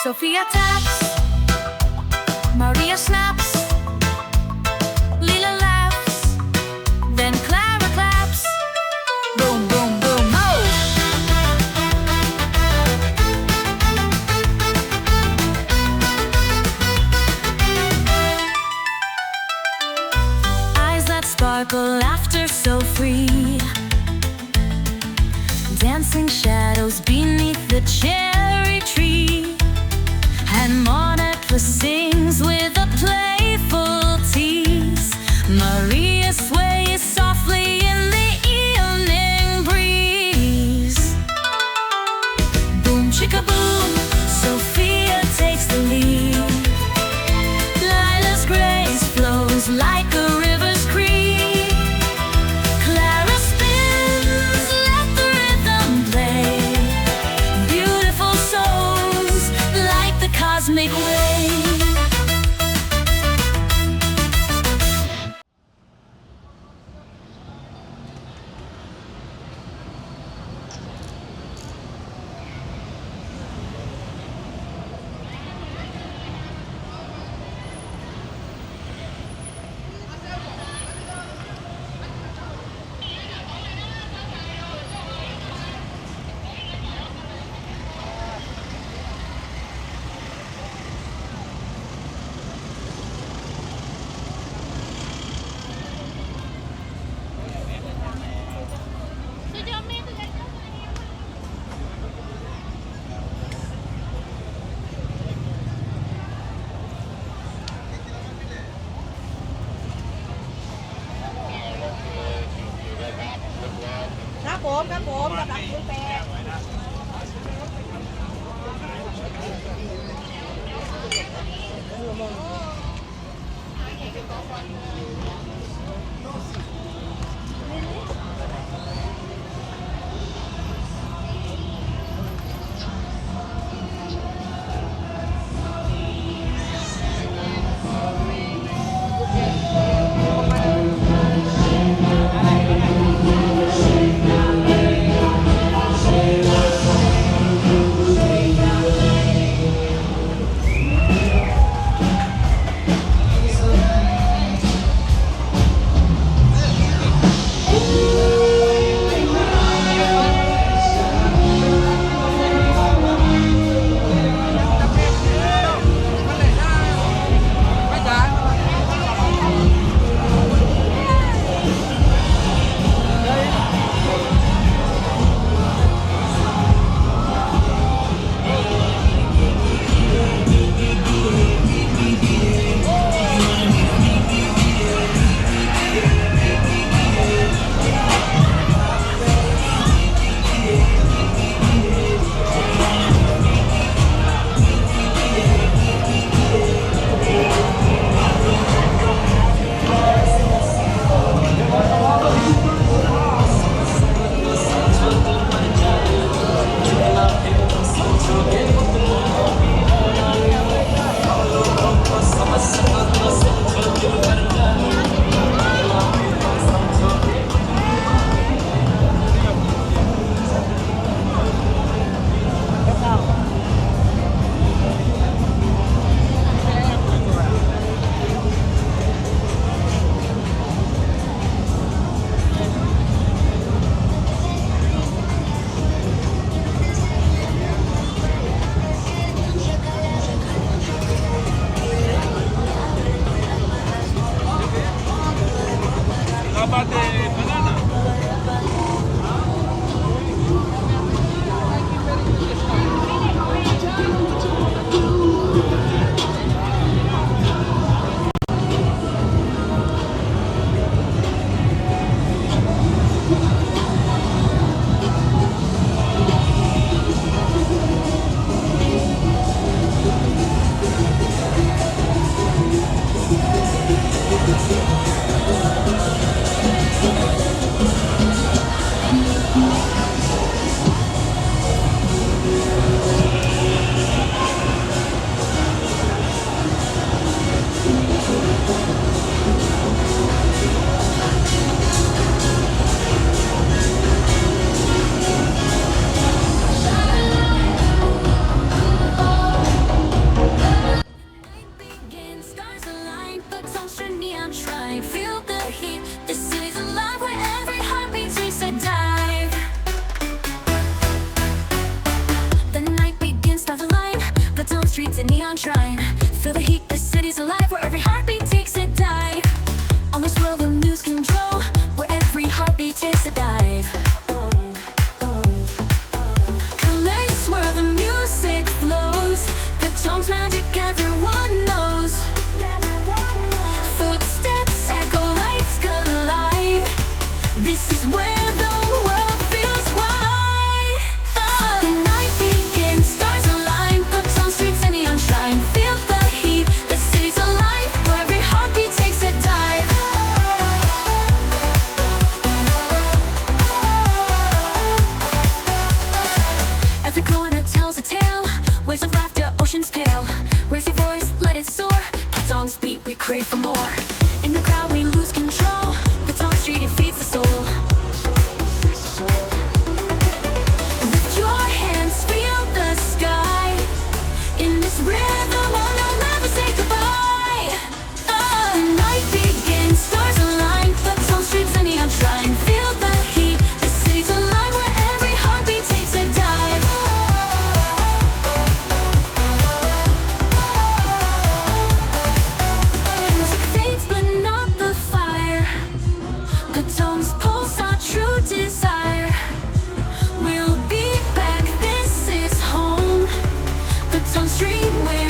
Sophia taps, Maria snaps, Lila laughs, then Clara claps. Boom, boom, boom, oh! Eyes that sparkle, laughter so free, dancing shadows beneath the cherry tree, and Monica sings with a playful tease. Maria sways softly in the evening breeze. Boom chicka boom, Sophia takes the lead. Lila's grace flows like a river's creek. Clara spins, let the rhythm play. Beautiful souls like the cosmic wave. ครับผมระดับคุณแป streets, a neon shrine. Feel the heat, the city's alive, where every heartbeat takes a dive. On this world of lose control, where every heartbeat takes a dive. Place where the music flows, the tone's magic everyone knows. Footsteps echo, lights collide. This is where the world feels wide. The night begins, stars align, Patong streets and neon shine. Feel the heat, the city's alive, where every heartbeat takes a dive. Every corner tells a tale, waves of laughter, oceans pale. Raise your voice, let it soar, Patong's beat, we crave for more. In the crowd we lose control, Patong street, it feeds the soul. Lift your hands, feel the sky. In this rhythm, oh no, never say goodbye. The night begins, stars align, Patong streets and neon shrine. Feel the heat, the city's alive, where every heartbeat takes a dive. Music fades but not the fire. Patong's pulse, our true desire. We'll be back, this is home. Patong street, we're